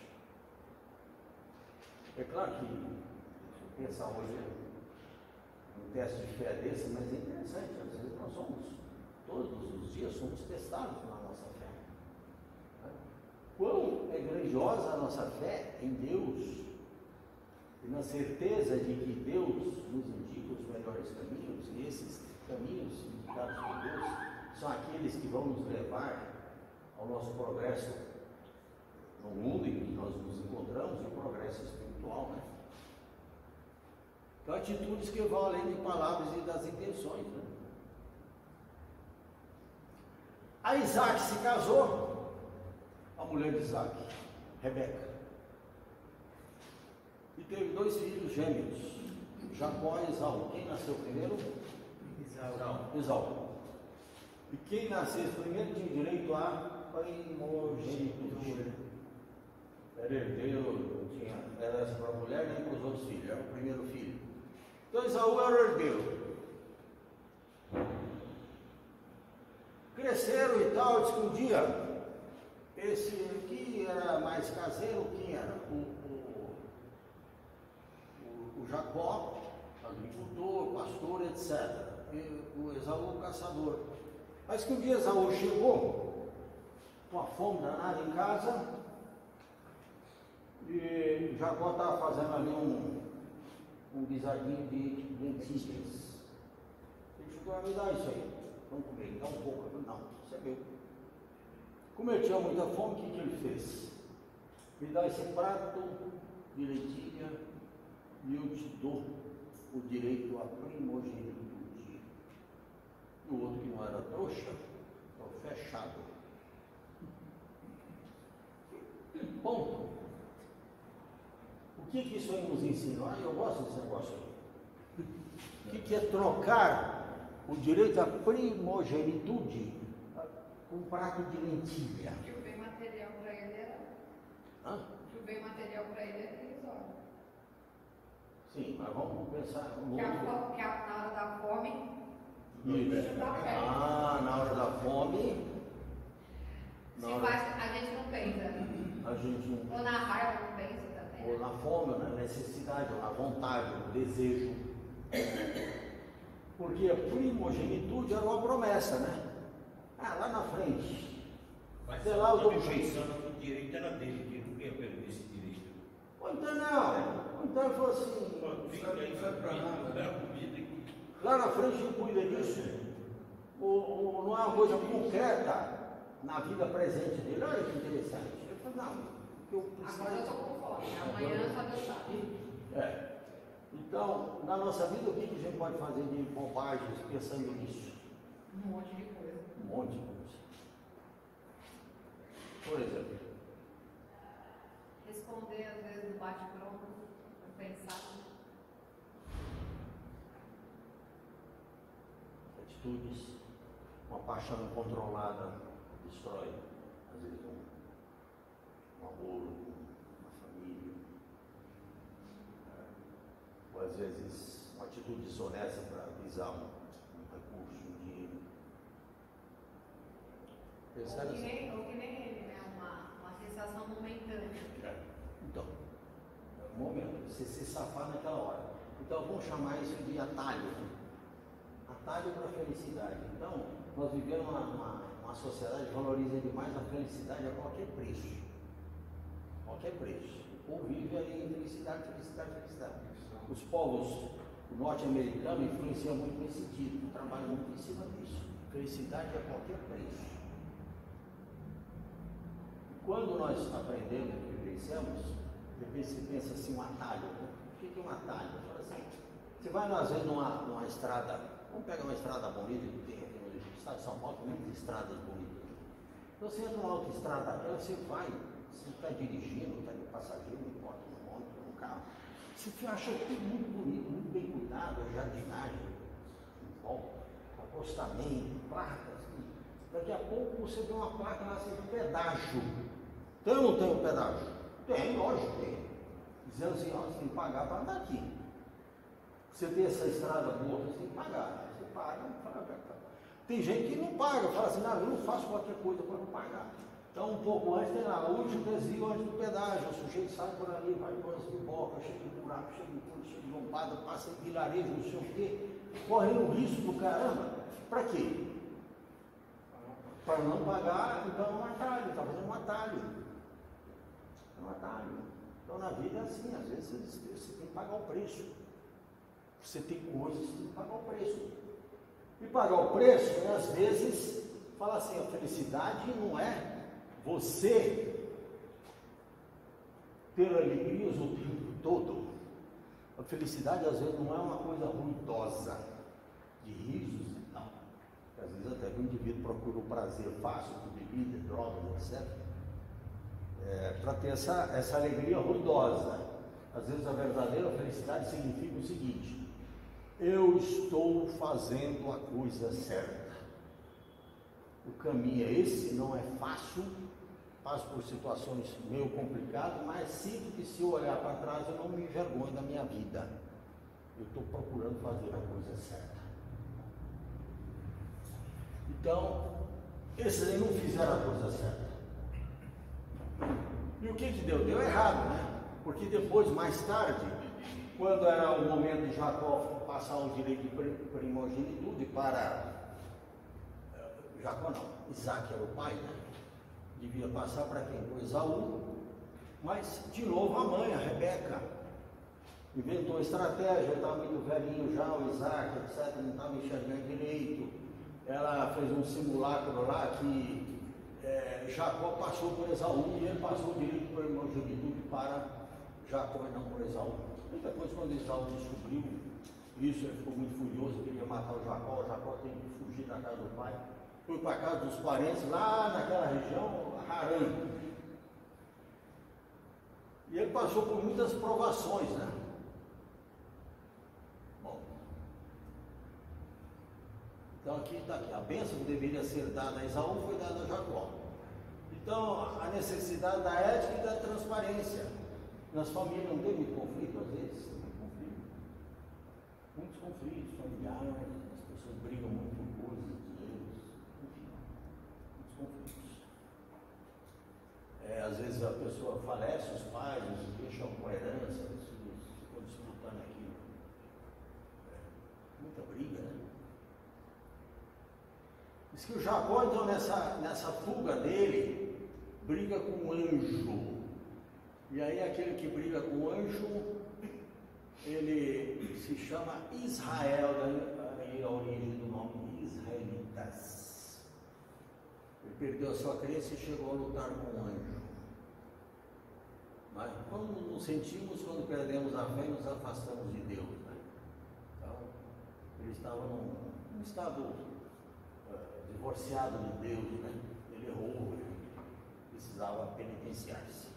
É claro que, se pensar hoje, um teste de fé desse, mas é interessante, às vezes nós todos os dias somos testados na nossa fé. Quão é grandiosa a nossa fé em Deus, e na certeza de que Deus nos indica os melhores caminhos, e esses caminhos indicados por Deus são aqueles que vão nos levar ao nosso progresso no mundo em que nós nos encontramos, e o progresso espiritual, né? Então, atitudes que vão além de palavras e das intenções, né? A Isaac se casou, a mulher de Isaac, Rebeca, e teve 2 filhos gêmeos, Jacó e Esaú. Quem nasceu primeiro? Esaú. E quem nascesse primeiro tinha direito a primogenitura. Era herdeiro, era essa para a mulher nem para os outros filhos, era o primeiro filho. Então Esaú era o herdeiro. Cresceram e tal, diz que um dia, esse aqui era mais caseiro, quem era? O Jacó, agricultor, pastor, etc. E o Esaú, caçador. Mas que um dia Esaú chegou, com a fome danada em casa, e Jacó estava fazendo ali um guisadinho de lentilhas. Ele chegou a me dar isso aí. Vamos comer, dá um pouco. Não, você viu. Como ele tinha muita fome, o que ele fez? Me dá esse prato direitinha, e eu te dou o direito à primogenitura. E o outro que não era trouxa, foi fechado. Ponto. O que isso aí nos ensina? Eu gosto desse negócio aí. O que é trocar o direito à primogenitude com um prato de lentilha? Que o bem material para ele era. Que o bem material para ele é irrisório. Sim, mas vamos pensar no Que outro. na hora da fome, Isso. dá perto. Na hora da fome. Se faz, a gente não pensa. A gente não. Ou na raiva não pensa também. Ou na fome, ou na necessidade, ou na vontade, ou no desejo. Porque a primogenitude era uma promessa, né? Lá na frente. Mas sei lá, eu dou um rejeição do direito era dele, que ele não ia perder esse direito. Ou então não. Ou então ele falou assim, Fica aí, vai pra lá, dá comida aqui. lá na frente ele cuida disso. Não é uma coisa concreta na vida presente dele. Olha que interessante. Ele falou, não, eu Agora eu estou com fome. Amanhã só Deus sabe. Então, na nossa vida, o que a gente pode fazer de bobagens pensando nisso? Um monte de coisa. Um monte de coisa. Por exemplo, Responder às vezes no bate-pronto, pensar. atitudes, uma paixão incontrolada destrói, às vezes, um amor, uma família. Ou às vezes, uma atitude desonesta para visar um recurso, um dinheiro. Pensar Ou que assim. nem ele, né? Uma sensação momentânea. Então, é o momento, você se safar naquela hora. Então, vamos chamar isso de atalho. Atalho para a felicidade. Então, nós vivemos uma sociedade que valoriza demais a felicidade a qualquer preço. Qualquer preço. Ou vive ali em felicidade, felicidade, felicidade. Os povos norte-americanos influenciam muito nesse sentido, trabalham muito em cima disso. Felicidade a qualquer preço. Quando nós aprendemos e vivenciamos, de repente você pensa assim, um atalho. Né? O que é um atalho? Fala assim, você vai às vezes numa estrada, vamos pegar uma estrada bonita que tem aqui no estado de São Paulo, tem muitas estradas bonitas. Então você entra numa autoestrada, você vai, você está dirigindo, está de passageiro, não importa, no ônibus, no carro. Você acha tudo muito bonito, muito bem cuidado, a jardinagem, em volta, acostamento, placas. Daqui a pouco você vê uma placa lá assim, pedágio. Tem ou não tem um pedágio? Tem, lógico, tem. Dizendo assim, ó, você tem que pagar para andar aqui. Você tem essa estrada boa, você tem que pagar. Você paga, não paga. Tem gente que não paga, fala assim, não, eu não faço qualquer coisa para não pagar. Então, um pouco antes tem lá, o último desvio antes do pedágio, o sujeito sai por ali, vai para as bibocas, cheio de buraco, cheio de tudo, cheio de lombada, passa em vilarejo, não sei o quê, correndo um risco do caramba. Para quê? Para não pagar, então é um atalho, está fazendo um atalho. É um atalho. Então na vida é assim, às vezes você tem que pagar o preço. Você tem coisas que tem que pagar o preço. E pagar o preço, né, às vezes, fala assim, a felicidade não é você ter alegrias o tempo todo. A felicidade às vezes não é uma coisa ruidosa, de risos e tal. Às vezes até que o indivíduo procura o prazer fácil de bebida, drogas, etc. Para ter essa alegria ruidosa. Às vezes a verdadeira felicidade significa o seguinte: eu estou fazendo a coisa certa. O caminho é esse, não é fácil, passo por situações meio complicadas, mas sinto que se eu olhar para trás eu não me envergonho da minha vida. Eu estou procurando fazer a coisa certa. Então, esses aí não fizeram a coisa certa. E o que deu? Deu errado, né? Porque depois, mais tarde, quando era o momento de Jacó passar o direito de primogenitude para Jacó não, Isaac era o pai, né? Devia passar para quem? Para Esaú. Mas, de novo, a mãe, a Rebeca, inventou a estratégia, estava muito velhinho já, o Isaac, etc., não estava enxergando direito. Ela fez um simulacro lá que Jacó passou por Esaú e ele passou o direito de primogenitura para Jacó e não por Esaú. E depois, quando Esaú descobriu isso, ele ficou muito furioso, queria matar o Jacó tem que fugir da casa do pai. Foi para a casa dos parentes, lá naquela região, Harã. E ele passou por muitas provações, né? Bom, então aqui está aqui, a bênção que deveria ser dada a Esaú foi dada a Jacó. Então, a necessidade da ética e da transparência. Nas famílias não tem muito conflito, às vezes, tem muito conflito. Muitos conflitos familiares, as pessoas brigam muito por coisas, dinheiros, enfim, muitos conflitos. Às vezes a pessoa falece, os pais, os deixam com herança, os filhos ficam disputando aquilo. Muita briga, né? Diz que o Jacó, então, nessa fuga dele, briga com o anjo. E aí aquele que briga com o anjo, ele se chama Israel, daí a origem do nome Israelitas. Ele perdeu a sua crença e chegou a lutar com o anjo. Mas quando nos sentimos, quando perdemos a fé, nos afastamos de Deus, né? Então, ele estava num estado divorciado de Deus, né? Ele errou, ele precisava penitenciar-se.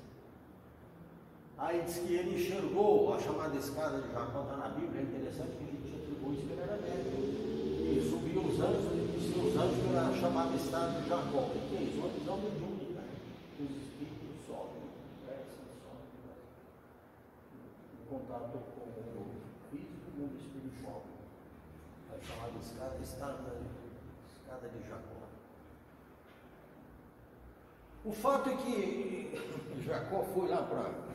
Aí diz que ele enxergou a chamada escada de Jacó, está na Bíblia, é interessante que a gente atribui isso que ele era médico. E subiu os anjos, e disse os anjos pela chamada escada de Jacó. O que é isso? Uma visão mediúnica, né? Os espíritos sobem, descem, sobem, em contato com o mundo físico e o mundo espiritual. A chamada escada de Jacó. O fato é que Jacó foi lá para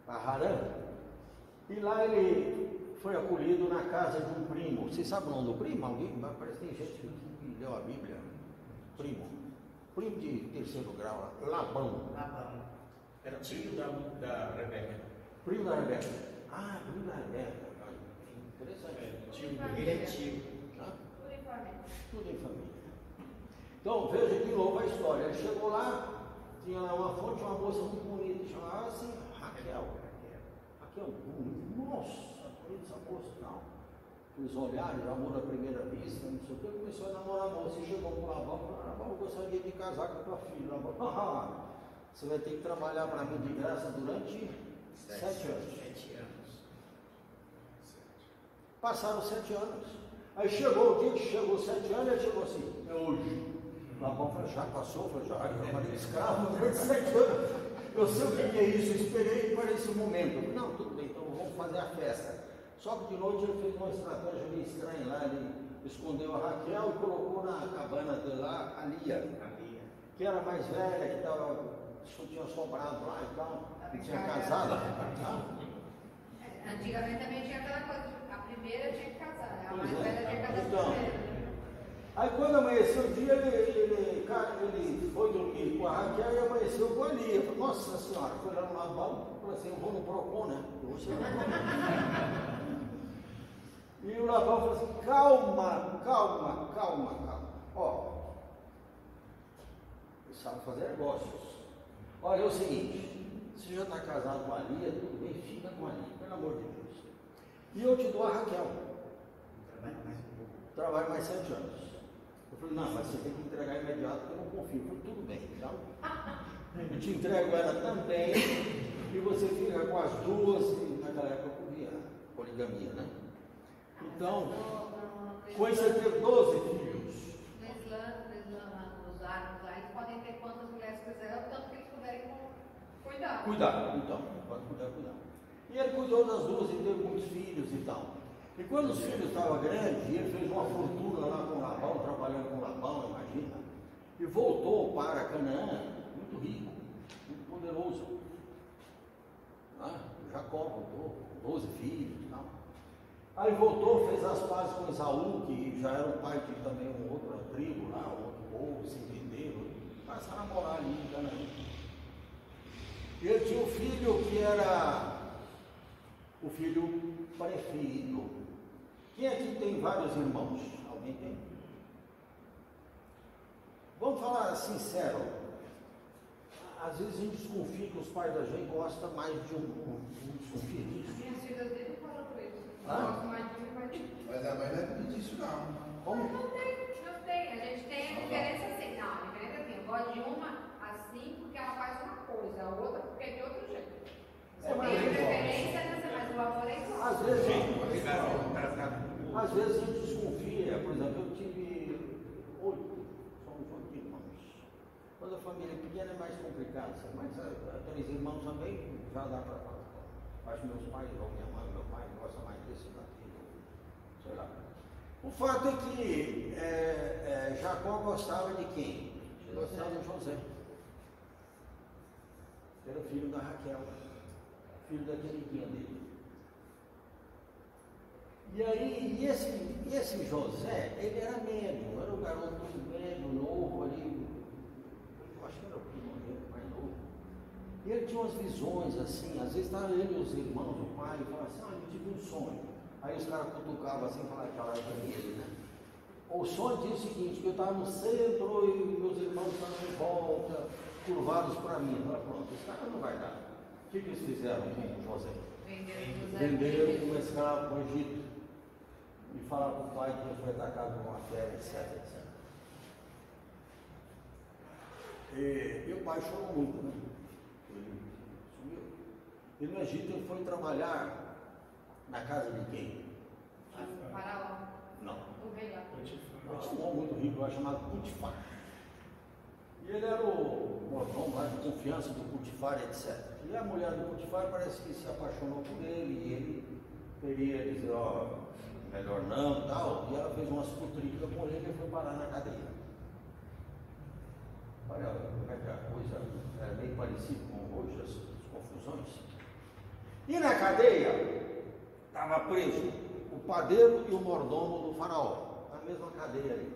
Harã, e lá ele foi acolhido na casa de um primo. Vocês sabem o nome do primo? Alguém? Parece que tem gente que leu a Bíblia. Primo de terceiro grau, Labão. Era tio da Rebeca. Primo da Rebeca. Ah, primo da Rebeca. Interessante. Ele é tio. Tudo em família. Então, veja que louva a história. Ele chegou lá, tinha lá uma fonte, uma moça muito bonita, chamava-se Raquel, nossa, essa moça, não. Eles olharam, amor à primeira vista, não sei o que, começou a namorar a moça, e chegou com o Labão, falou, Labão, eu gostaria de casar com a tua filha. Labão, você vai ter que trabalhar para mim de graça durante 7 anos. Passaram 7 anos. Aí chegou o dia que chegou 7 anos, ele chegou assim, é hoje. Labão falou, já passou, falou, já, eu trabalhei escravo durante 7 anos. Eu sei o que é isso, eu esperei para esse momento. Não, tudo bem, então vamos fazer a festa. Só que de noite ele fez uma estratégia meio estranha lá, ele escondeu a Raquel e colocou na cabana dele lá a Lia, que era mais velha, que tava, tinha sobrado lá e tal, que tinha casado. Antigamente também tinha aquela coisa, a primeira tinha que casar, a mais Pois é. velha tinha que casar Então, primeiro. aí quando amanheceu o dia, ele foi dormir com a Raquel e amanheceu com a Lia. Eu falei, nossa senhora, foi lá no Labão, falei assim, eu vou no Procon, né? Eu vou ser no Procon. E o Labão falou assim, calma. Ó, eles sabem fazer negócios. Olha, é o seguinte, você já está casado com a Lia, tudo bem, fica com a Lia, pelo amor de Deus. E eu te dou a Raquel. Trabalho mais 7 anos. Eu falei, não, mas você tem que entregar imediato, porque eu não confio. Eu falei, tudo bem, então. Eu te entrego ela também, e você fica com as duas, e naquela época podia poligamia, né? Então, com isso você teve 12 filhos. No Islã, nos árabes lá, eles podem ter quantas mulheres quiserem, o tanto que eles puderem cuidar. Cuidar, então, pode cuidar. E ele cuidou das duas e teve muitos filhos e tal. E quando os filhos estavam grandes, ele fez uma fortuna lá com Labão, trabalhando com Labão, imagina, e voltou para Canaã, muito rico, muito poderoso. Jacó voltou, com 12 filhos e tal. Aí voltou, fez as pazes com Esaú, que já era o pai de também uma outra tribo lá, um outro povo, se entenderam, passaram a morar ali em Canaã. E ele tinha um filho que era o filho preferido. Quem aqui tem vários irmãos? Alguém tem? Vamos falar sincero. Às vezes a gente desconfia que os pais da gente gostam mais de um desconfia disso. Minhas filhas dele falam por isso. Ah? Gosto mais de um e mais de um. Mas a mãe não é muito disso, não. Como? Não tem. A gente tem a diferença assim. Não, a diferença é assim. Eu gosto de uma assim porque ela faz uma coisa, a outra porque é de outro jeito. Você mas tem é igual. diferença, mas o amor é igual. Às vezes a gente desconfia, por exemplo, eu tive 8, somos 8 irmãos. Quando a família é pequena é mais complicado, sabe? Mas 3 irmãos também já dá para falar. Acho que meus pais, ou minha mãe, meu pai, gostam mais desse daquilo, sei lá. O fato é que Jacó gostava de quem? Gostava de José. Era filho da Raquel, filho da queridinha dele. E aí, esse José, ele era médio, era um garoto médio, novo ali, eu acho que era o primo dele, mais novo. E ele tinha umas visões assim, às vezes estava ele e os irmãos, o pai, e falava assim, eu tive um sonho. Aí os caras cutucavam assim e falavam que era ele, né? O sonho dizia o seguinte, que eu estava no centro e meus irmãos estavam em volta, curvados para mim. Então, pronto, esse cara não vai dar. O que eles fizeram com José? Venderam como escravo para o Egito. E falaram para o pai que ele foi atacado por uma fera, etc, etc. E o pai chorou muito, né? Ele sumiu. E no Egito ele foi trabalhar na casa de quem? Faraó. Não. O rei lá. Não, tinha um homem muito rico lá chamado Putifar. E ele era o mordomo lá de confiança do Putifar, etc. E a mulher do Putifar parece que se apaixonou por ele e ele queria dizer, ó, melhor não e tal. E ela fez umas futricas com ele e foi parar na cadeia. Olha como é que a coisa é bem parecida com hoje, as confusões. E na cadeia estava preso o padeiro e o mordomo do faraó, na mesma cadeia ali.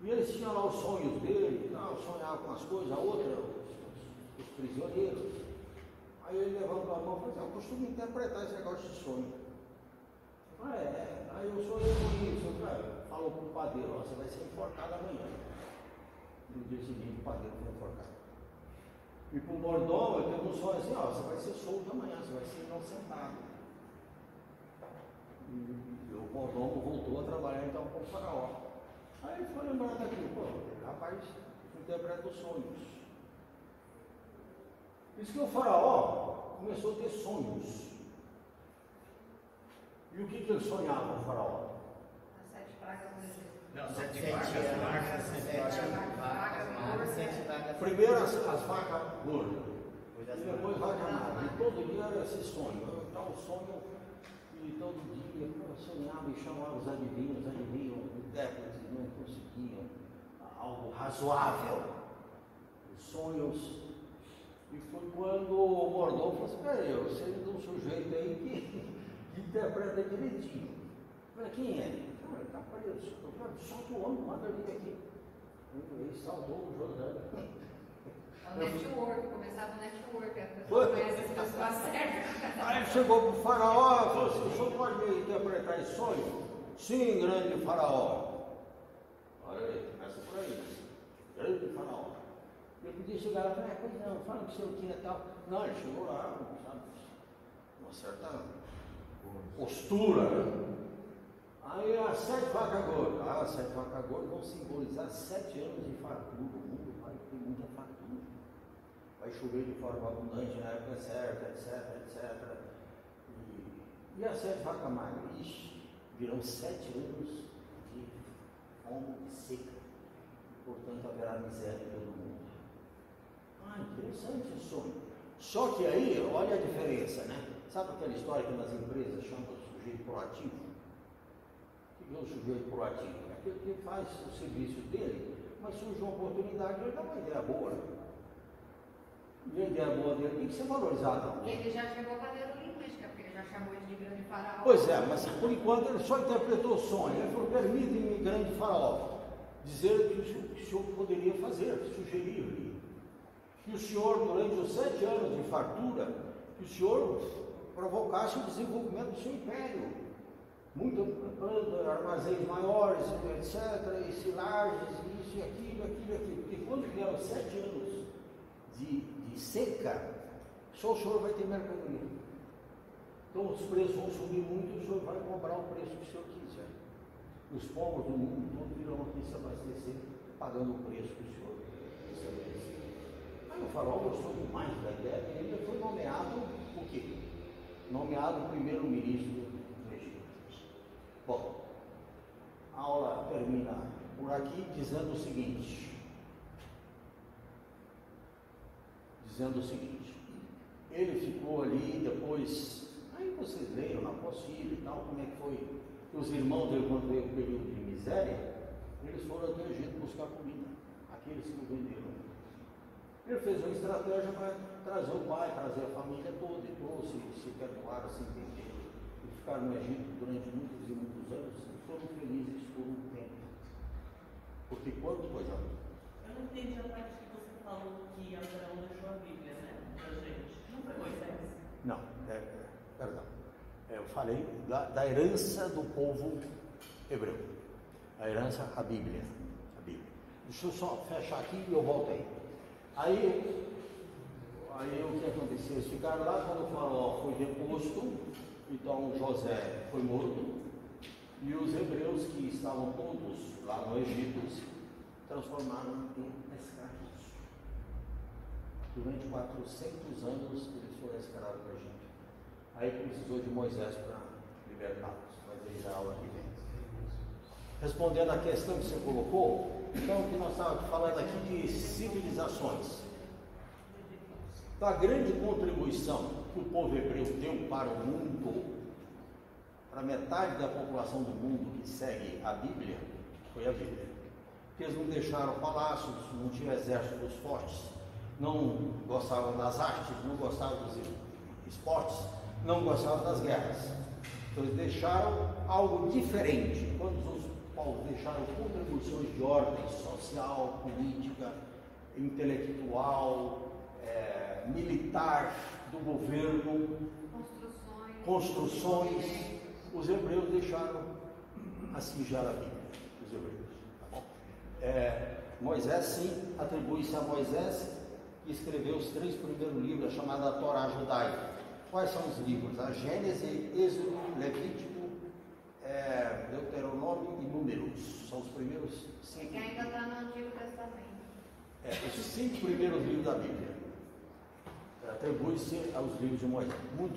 E eles tinham lá os sonhos dele, sonhavam com as coisas, a outra, os prisioneiros. Aí ele levantou a mão e falou assim, eu costumo interpretar esse negócio de sonho. Aí eu sonhei com isso, falou para o padeiro, você vai ser enforcado amanhã. No dia seguinte o padeiro foi enforcado. E para o mordomo, eu tenho um sonho assim, você vai ser solto amanhã, você vai ser inocentado. E o mordomo voltou a trabalhar então com o faraó. Aí ele foi lembrando daquilo, rapaz, interpreta os sonhos. Diz que o faraó começou a ter sonhos. E o que ele sonhava, o faraó? As 7 pragas do Egito. Não, 7 vacas. Primeiro as vacas gordas, e depois vaca magra. E todo dia era esse sonho. Então o sonho, e todo dia eu sonhava e chamava os adivinhos, intérpretes, não conseguiam algo razoável. Os sonhos. E foi quando o mordomo falou assim, eu sei de um sujeito aí que interpreta direitinho. Eu falei, quem é? Ele está preso. Eu falei, solta o homem, manda ele aqui. Ele salvou o José. É o network, começava o network, as pessoas conhecem as pessoas certas. Aí chegou para o faraó e falou assim, o senhor pode me interpretar esse sonho? Sim, grande faraó. Olha aí, começa por aí. Grande faraó. Eu podia chegar lá e falar, pois não, fala que o senhor tinha tal. Não, ele chegou lá, sabe, uma certa postura, né? Aí as 7 vacas gordas. As 7 vacas gordas vão simbolizar 7 anos de fartura. O mundo vai ter muita fartura. Vai chover de forma abundante na época certa, etc. E as 7 vacas magras, virão 7 anos de fome e seca. Portanto, haverá miséria em todo mundo. Interessante esse sonho. Só que aí, olha a diferença, né? Sabe aquela história que nas empresas chamam de sujeito proativo? O que é o sujeito proativo? É aquele que faz o serviço dele, mas surge uma oportunidade, ele dá uma ideia boa. E a ideia boa dele tem que ser valorizada. Ele já chegou a fazer o linguística, porque ele já chamou ele de grande faraó. Pois é, mas por enquanto ele só interpretou o sonho. Ele falou, permite-me, grande faraó, dizer que o senhor poderia fazer, sugerir-lhe. Que o senhor, durante os 7 anos de fartura, que o senhor provocasse o desenvolvimento do seu império. Muito armazéns maiores, etc., e silagens, isso e aquilo. Porque quando vieram 7 anos de seca, só o senhor vai ter mercadoria. Então os preços vão subir muito e o senhor vai cobrar o preço que o senhor quiser. Os povos do mundo todo virão aqui se abastecer pagando o preço que o senhor estabelecer. Aí o faraó gostou demais da ideia e ele foi nomeado o quê? Nomeado primeiro-ministro do Egito. Bom, a aula termina por aqui dizendo o seguinte. Ele ficou ali, depois, aí vocês leram na apostila e tal, como é que foi, que os irmãos dele, quando veio o período de miséria, eles foram até o Egito buscar comida, aqueles que o venderam. Ele fez uma estratégia para trazer o pai, trazer a família toda, e trouxe, se perdoaram, se entenderam, e ficaram no Egito durante muitos e muitos anos, e foram felizes por um tempo. Porque quando coisa. Eu não entendi a parte que você falou que Abraão deixou a Bíblia, né? Pra gente. Não foi Moisés? Não, perdão. Eu falei da herança do povo hebreu. A herança, a Bíblia. Deixa eu só fechar aqui e eu volto aí. Aí o que aconteceu? Eles ficaram lá quando o faraó foi deposto, então José foi morto, e os hebreus que estavam todos lá no Egito se transformaram em escravos. Durante 400 anos eles foram escravos no Egito. Aí precisou de Moisés para libertá-los. Mas aí já a aula que vem. Respondendo à questão que você colocou, então que nós estávamos falando aqui de civilizações. Então, a grande contribuição que o povo hebreu deu para o mundo, para metade da população do mundo que segue a Bíblia, foi a Bíblia. Porque eles não deixaram palácios, não tinham exércitos fortes, não gostavam das artes, não gostavam dos esportes, não gostavam das guerras. Então eles deixaram algo diferente. Quando os povos deixaram contribuições de ordem social, política, intelectual, militar, do governo, construções, os hebreus deixaram a singela Bíblia, os hebreus. Tá bom? Moisés, sim, atribui-se a Moisés, que escreveu os 3 primeiros livros, chamada Torá judaica. Quais são os livros? A Gênese, Êxodo, Levítico, Deuteronômio e Números. São os primeiros 5. Que ainda está no Antigo Testamento. Os 5 primeiros livros da Bíblia. Atribui-se aos livros de Moisés. Muito